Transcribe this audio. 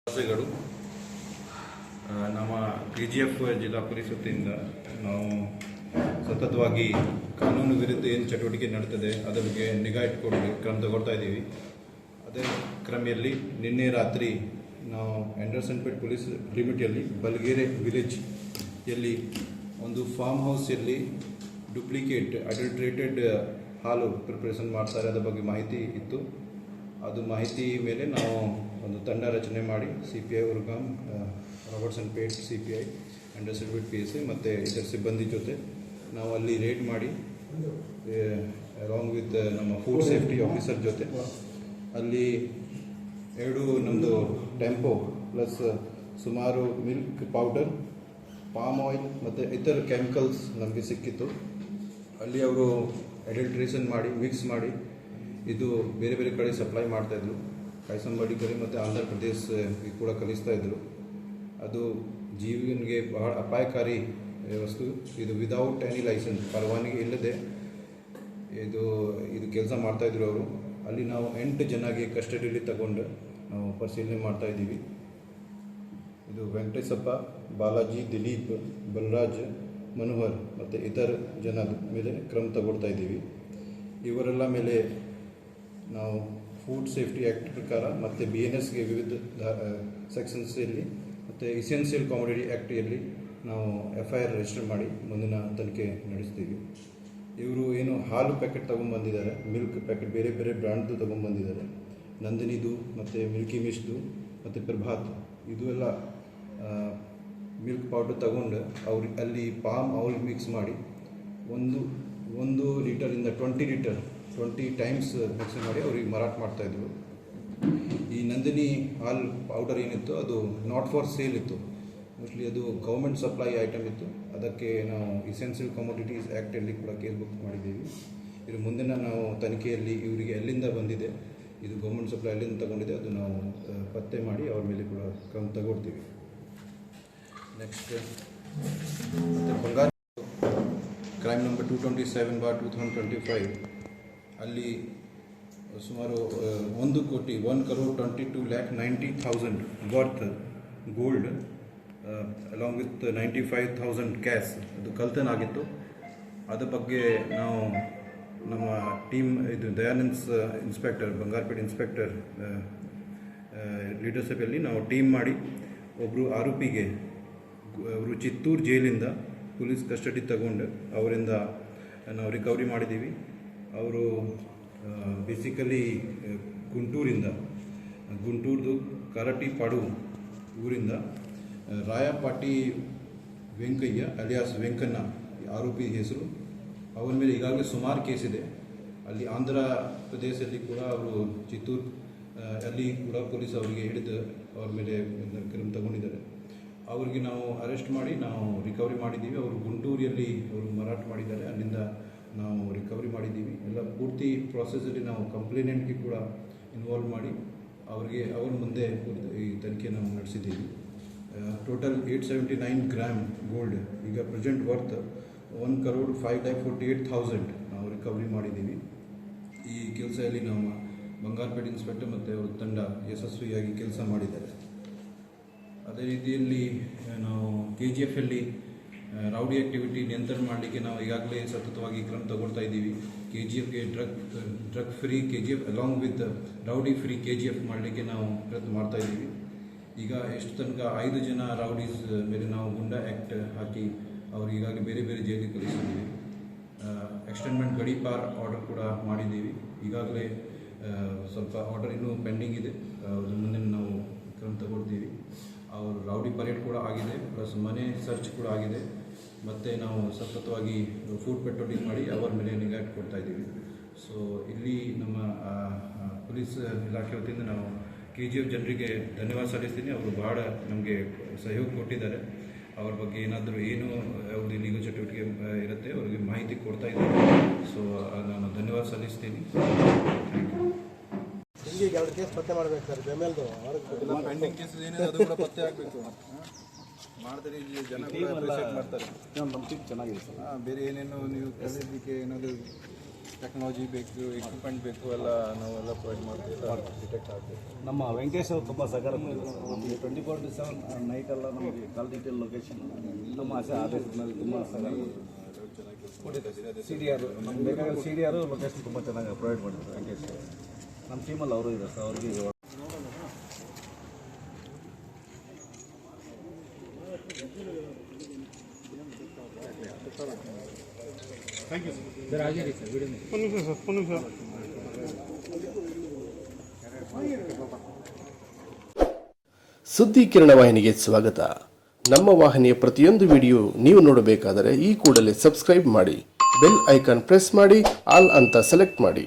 ವಾಸಿಗಳು ನಮ್ಮ KGF ಜಿಲ್ಲಾ ಪೊಲೀಸ್ ವತಿಯಿಂದ ನಾವು ಸತತವಾಗಿ ಕಾನೂನು ವಿರುದ್ಧ ಏನು ಚಟುವಟಿಕೆ ನಡೀತದೆ ಅದರ ಬಗ್ಗೆ ನಿಗಾ ಇಟ್ಕೊಂಡು ಕ್ರಮ ತಗೊಳ್ತಾ ಇದ್ದೀವಿ. ಅದೇ ಕ್ರಮೆಯಲ್ಲಿ ನಿನ್ನೆ ರಾತ್ರಿ ನಾವು ಆಂಡರ್ಸನ್ಪೇಟ್ ಪೊಲೀಸ್ ಲಿಮಿಟಲ್ಲಿ ಬಲ್ಗೆರೆ ವಿಲೇಜ್ ಎಲ್ಲಿ ಒಂದು ಫಾರ್ಮ್ ಹೌಸಲ್ಲಿ ಡುಪ್ಲಿಕೇಟ್ ಅಡಲ್ಟ್ರೇಟೆಡ್ ಹಾಲು ಪ್ರಿಪ್ರೇಷನ್ ಮಾಡ್ತಾರೆ, ಅದರ ಬಗ್ಗೆ ಮಾಹಿತಿ ಇತ್ತು. ಅದು ಮಾಹಿತಿ ಮೇಲೆ ನಾವು ಒಂದು ತಂಡ ರಚನೆ ಮಾಡಿ CPI ಉರ್ಗಾಮ್, ರಾಬರ್ಟ್ಸನ್ಪೇಟ್ CPI, ಆಂಡರ್ಸನ್ಪೇಟ್ PSI ಮತ್ತು ಇದರ ಸಿಬ್ಬಂದಿ ಜೊತೆ ನಾವು ಅಲ್ಲಿ ರೇಡ್ ಮಾಡಿ ಅಲಾಂಗ್ ವಿತ್ ನಮ್ಮ ಫುಡ್ ಸೇಫ್ಟಿ ಆಫೀಸರ್ ಜೊತೆ ಅಲ್ಲಿ 2 ನಮ್ಮದು ಟೆಂಪೋ ಪ್ಲಸ್ ಸುಮಾರು ಮಿಲ್ಕ್ ಪೌಡರ್, ಪಾಮ್ ಆಯಿಲ್ ಮತ್ತು ಇತರ ಕೆಮಿಕಲ್ಸ್ ನಮಗೆ ಸಿಕ್ಕಿತ್ತು. ಅಲ್ಲಿ ಅವರು ಅಡಲ್ಟ್ರೇಷನ್ ಮಾಡಿ ಮಿಕ್ಸ್ ಮಾಡಿ ಇದು ಬೇರೆ ಬೇರೆ ಕಡೆ ಸಪ್ಲೈ ಮಾಡ್ತಾಯಿದ್ರು. ಕಾಯ್ಸಂಬಡಿ ಕಡೆ ಮತ್ತು ಆಂಧ್ರ ಪ್ರದೇಶಕ್ಕೆ ಕೂಡ ಕಲಿಸ್ತಾಯಿದ್ರು. ಅದು ಜೀವನಿಗೆ ಬಹಳ ಅಪಾಯಕಾರಿ ವಸ್ತು. ಇದು ವಿದೌಟ್ ಎನಿ ಲೈಸೆನ್ಸ್, ಪರವಾನಗಿ ಇಲ್ಲದೆ ಇದು ಕೆಲಸ ಮಾಡ್ತಾಯಿದ್ರು ಅವರು. ಅಲ್ಲಿ ನಾವು 8 ಜನಗೆ ಕಸ್ಟಡಿಯಲ್ಲಿ ತಗೊಂಡು ನಾವು ಪರಿಶೀಲನೆ ಮಾಡ್ತಾಯಿದ್ದೀವಿ. ಇದು ವೆಂಕಟೇಶಪ್ಪ, ಬಾಲಾಜಿ, ದಿಲೀಪ್, ಬಲರಾಜ್, ಮನೋಹರ್ ಮತ್ತು ಇತರ ಜನದ ಮೇಲೆ ಕ್ರಮ ತಗೊಳ್ತಾ ಇದ್ದೀವಿ. ಇವರೆಲ್ಲ ಮೇಲೆ ನಾವು ಫುಡ್ ಸೇಫ್ಟಿ ಆ್ಯಕ್ಟ್ ಪ್ರಕಾರ ಮತ್ತು BNSಗೆ ವಿವಿಧ ಸೆಕ್ಷನ್ಸಲ್ಲಿ ಮತ್ತು ಎಸೆನ್ಷಿಯಲ್ ಕಾಮೋಡಿಟಿ ಆ್ಯಕ್ಟಲ್ಲಿ ನಾವು FIR ರಿಜಿಸ್ಟರ್ ಮಾಡಿ ಮುಂದಿನ ತನಿಖೆ ನಡೆಸ್ತೀವಿ. ಇವರು ಏನು ಹಾಲು ಪ್ಯಾಕೆಟ್ ತೊಗೊಂಬಂದಿದ್ದಾರೆ, ಮಿಲ್ಕ್ ಪ್ಯಾಕೆಟ್ ಬೇರೆ ಬೇರೆ ಬ್ರ್ಯಾಂಡ್ದು ತೊಗೊಂಬಂದಿದ್ದಾರೆ. ನಂದಿನಿದು ಮತ್ತು ಮಿಲ್ಕಿ ಮಿಸ್ಟ್ದು ಮತ್ತು ಪ್ರಭಾತ್, ಇದು ಎಲ್ಲ ಮಿಲ್ಕ್ ಪೌಡರ್ ತಗೊಂಡು ಅವ್ರಿಗೆ ಅಲ್ಲಿ ಪಾಮ್ ಆಯಿಲ್ ಮಿಕ್ಸ್ ಮಾಡಿ ಒಂದು ಲೀಟರಿಂದ 20 ಟೈಮ್ಸ್ ಮಿಕ್ಸ್ ಮಾಡಿ ಅವ್ರಿಗೆ ಮಾರಾಟ ಮಾಡ್ತಾಯಿದ್ರು. ಈ ನಂದಿನಿ ಹಾಲು ಪೌಡರ್ ಏನಿತ್ತು ಅದು ನಾಟ್ ಫಾರ್ ಸೇಲ್ ಇತ್ತು, ಮೋಸ್ಟ್ಲಿ ಅದು ಗೌರ್ಮೆಂಟ್ ಸಪ್ಲೈ ಐಟಮ್ ಇತ್ತು. ಅದಕ್ಕೆ ನಾವು ಎಸೆನ್ಷಿಯಲ್ ಕಮೋಡಿಟೀಸ್ ಆ್ಯಕ್ಟಲ್ಲಿ ಕೂಡ ಕೇಸ್ ಬುಕ್ ಮಾಡಿದ್ದೀವಿ. ಇದು ಮುಂದಿನ ನಾವು ತನಿಖೆಯಲ್ಲಿ ಇವರಿಗೆ ಎಲ್ಲಿಂದ ಬಂದಿದೆ, ಇದು ಗೌರ್ಮೆಂಟ್ ಸಪ್ಲೈ ಎಲ್ಲಿಂದ ತಗೊಂಡಿದೆ ಅದು ನಾವು ಪತ್ತೆ ಮಾಡಿ ಅವ್ರ ಮೇಲೆ ಕೂಡ ಕ್ರಮ ತಗೊಳ್ತೀವಿ. ನೆಕ್ಸ್ಟ್ ಮತ್ತು ಬಂಗಾರ ಕ್ರೈಮ್ ನಂಬರ್ 227/2025 ಅಲ್ಲಿ ಸುಮಾರು 1,22,90,000 worth gold along with 95,000 cash ಅದು ಕಳ್ತನ ಆಗಿತ್ತು. ಅದ್ರ ಬಗ್ಗೆ ನಾವು ನಮ್ಮ ಟೀಮ್ ಇದು ದಯಾನಂದ್ ಇನ್ಸ್ಪೆಕ್ಟರ್, ಬಂಗಾರಪೇಟೆ ಇನ್ಸ್ಪೆಕ್ಟರ್ ಲೀಡರ್ಶಿಪ್ಪಲ್ಲಿ ನಾವು ಟೀಮ್ ಮಾಡಿ ಒಬ್ಬರು ಆರೋಪಿಗೆ ಅವರು ಚಿತ್ತೂರು ಜೈಲಿಂದ ಪೊಲೀಸ್ ಕಸ್ಟಡಿ ತಗೊಂಡು ಅವರಿಂದ ನಾವು ರಿಕವರಿ ಮಾಡಿದ್ದೀವಿ. ಅವರು ಬೇಸಿಕಲಿ ಗುಂಟೂರ್ದು ಕರಟಿಪಾಡು ಊರಿಂದ ರಾಯಪಾಟಿ ವೆಂಕಯ್ಯ ಅಲಿಯಾಸ್ ವೆಂಕಣ್ಣ ಆರೋಪಿ ಹೆಸರು. ಅವರ ಮೇಲೆ ಈಗಾಗಲೇ ಸುಮಾರು ಕೇಸ್ ಇದೆ. ಅಲ್ಲಿ ಆಂಧ್ರ ಪ್ರದೇಶದಲ್ಲಿ ಕೂಡ ಅವರು ಚಿತ್ತೂರು ಅಲ್ಲಿ ಕೂಡ ಪೊಲೀಸ್ ಅವರಿಗೆ ಹಿಡಿದು ಅವ್ರ ಮೇಲೆ ಕ್ರಮ ತಗೊಂಡಿದ್ದಾರೆ. ಅವ್ರಿಗೆ ನಾವು ಅರೆಸ್ಟ್ ಮಾಡಿ ನಾವು ರಿಕವರಿ ಮಾಡಿದ್ದೀವಿ. ಅವರು ಗುಂಟೂರಲ್ಲಿ ಅವರು ಮಾರಾಟ ಮಾಡಿದ್ದಾರೆ, ಅಲ್ಲಿಂದ ನಾವು ರಿಕವರಿ ಮಾಡಿದ್ದೀವಿ. ಎಲ್ಲ ಪೂರ್ತಿ ಪ್ರಾಸೆಸಲ್ಲಿ ನಾವು ಕಂಪ್ಲೇನೆಂಟ್ಗೆ ಕೂಡ ಇನ್ವಾಲ್ವ್ ಮಾಡಿ ಅವ್ರ ಮುಂದೆ ಈ ತನಿಖೆ ನಾವು ನಡೆಸಿದ್ದೀವಿ. ಟೋಟಲ್ 879 ಗ್ರಾಮ್ ಗೋಲ್ಡ್, ಈಗ ಪ್ರೆಸೆಂಟ್ ವರ್ತ್ 1,05,48,000 ನಾವು ರಿಕವರಿ ಮಾಡಿದ್ದೀವಿ. ಈ ಕೆಲಸದಲ್ಲಿ ನಮ್ಮ ಬಂಗಾರಪೇಟೆ ಇನ್ಸ್ಪೆಕ್ಟರ್ ಮತ್ತು ಅವ್ರ ತಂಡ ಯಶಸ್ವಿಯಾಗಿ ಕೆಲಸ ಮಾಡಿದ್ದಾರೆ. ಅದೇ ರೀತಿಯಲ್ಲಿ ನಾವು KGFಲ್ಲಿ ರೌಡಿ ಆ್ಯಕ್ಟಿವಿಟಿ ನಿಯಂತ್ರಣ ಮಾಡಲಿಕ್ಕೆ ನಾವು ಈಗಾಗಲೇ ಸತತವಾಗಿ ಕ್ರಮ ತಗೊಳ್ತಾ ಇದ್ದೀವಿ. KGFಗೆ drug free KGF along with rowdy free KGF ಮಾಡಲಿಕ್ಕೆ ನಾವು ಪ್ರಯತ್ನ ಮಾಡ್ತಾ ಇದ್ದೀವಿ. ಈಗ ಎಷ್ಟು ತನಕ 5 ಜನ ರೌಡೀಸ್ ಮೇಲೆ ನಾವು ಗುಂಡಾ ಆ್ಯಕ್ಟ್ ಹಾಕಿ ಅವ್ರು ಈಗಾಗಲೇ ಬೇರೆ ಬೇರೆ ಜೈಲಿಗೆ ಕಳಿಸಿದ್ದೀವಿ. ಎಕ್ಸ್ಟೆಂಡ್ಮೆಂಟ್ ಗಡೀಪಾರ್ ಆರ್ಡರ್ ಕೂಡ ಮಾಡಿದ್ದೀವಿ. ಈಗಾಗಲೇ ಸ್ವಲ್ಪ ಆರ್ಡರ್ ಇನ್ನೂ ಪೆಂಡಿಂಗ್ ಇದೆ, ಅದ್ರ ಮುಂದೆ ನಾವು ಕ್ರಮ ತಗೊಳ್ತೀವಿ. ಅವರು ರೌಡಿ ಪರೇಡ್ ಕೂಡ ಆಗಿದೆ, ಪ್ಲಸ್ ಮನೆ ಸರ್ಚ್ ಕೂಡ ಆಗಿದೆ. ಮತ್ತು ನಾವು ಸತತವಾಗಿ ಫುಡ್ ಪೆಟ್ರೋಲಿಂಗ್ ಮಾಡಿ ಅವರ ಮೇಲೆ ನಿಗಾ ಇಟ್ಕೊಳ್ತಾ ಇದ್ದೀವಿ. ಸೊ ಇಲ್ಲಿ ನಮ್ಮ ಪೊಲೀಸ್ ಇಲಾಖೆ ವತಿಯಿಂದ ನಾವು KGF ಜನರಿಗೆ ಧನ್ಯವಾದ ಸಲ್ಲಿಸ್ತೀನಿ. ಅವರು ಬಹಳ ನಮಗೆ ಸಹಯೋಗ ಕೊಟ್ಟಿದ್ದಾರೆ. ಅವ್ರ ಬಗ್ಗೆ ಏನಾದರೂ ಯಾವುದು ಲೀಗಲ್ ಚಟುವಟಿಕೆ ಇರುತ್ತೆ ಅವರಿಗೆ ಮಾಹಿತಿ ಕೊಡ್ತಾ ಇದ್ದಾರೆ. ಸೊ ನಾನು ಧನ್ಯವಾದ ಸಲ್ಲಿಸ್ತೀನಿ. Thank you. ಈಗ 2 ಕೇಸ್ ಪತ್ತೆ ಮಾಡಬೇಕು ಸರ್, ಬೆಮೇಲ್ದು ಪೆಂಡಿಂಗ್ ಕೇಸ್ ಏನಿದೆ ಅದು ಕೂಡ ಪತ್ತೆ ಆಗಬೇಕು. ಮಾಡಿದ್ರೆ ಇಲ್ಲಿ ಜನ ಕೂಡ ಅಪ್ರಿಷಿಯೇಟ್ ಮಾಡ್ತಾರೆ. ನಮ್ಮ ಟೀಮ್ ಚೆನ್ನಾಗಿದೆ ಸರ್. ಬೇರೆ ಏನೇನು ನೀವು ಕಲಿಯೋದಕ್ಕೆ ಏನಾದರೂ ಟೆಕ್ನಾಲಜಿ ಬೇಕು, ಎಕ್ವಿಪ್ಮೆಂಟ್ ಬೇಕು, ಎಲ್ಲ ನಾವೆಲ್ಲ ಪ್ರೊವೈಡ್ ಮಾಡ್ತೀವಿ. ಡಿಟೆಕ್ಟ್ ಆಗಬೇಕು. ನಮ್ಮ ವೆಂಕಟೇಶ್ ಅವರು ತುಂಬ ಸಹಕಾರ ಮಾಡಿದ್ದಾರೆ ಸರ್. ನಮಗೆ 24/7 ನೈಟ್ ಎಲ್ಲ ನಮಗೆ ಕಾಲ್ ಡೀಟೇಲ್ ಲೊಕೇಶನ್ ನಮ್ಮ ಆದೇಶದಲ್ಲಿ ತುಂಬ ಸಹಕಾರ CDR ನಮ್ಗೆ ಬೇಕಾಗಿರೋ CDR ಲೊಕೇಶನ್ ತುಂಬ ಚೆನ್ನಾಗಿ ಪ್ರೊವೈಡ್ ಮಾಡಿದ್ದಾರೆ ವೆಂಕಟೇಶ್. ನಮ್ಮ ಟೀಮಲ್ಲಿ ಅವರು ಇದ್ದಾರೆ ಸರ್. ಅವ್ರಿಗೆ ಸುದ್ದಿ ಕಿರಣ ವಾಹಿನಿಗೆ ಸ್ವಾಗತ. ನಮ್ಮ ವಾಹಿನಿಯ ಪ್ರತಿಯೊಂದು ವಿಡಿಯೋ ನೀವು ನೋಡಬೇಕಾದರೆ ಈ ಕೂಡಲೇ ಸಬ್ಸ್ಕ್ರೈಬ್ ಮಾಡಿ, ಬೆಲ್ ಐಕಾನ್ ಪ್ರೆಸ್ ಮಾಡಿ, ಆಲ್ ಅಂತ ಸೆಲೆಕ್ಟ್ ಮಾಡಿ.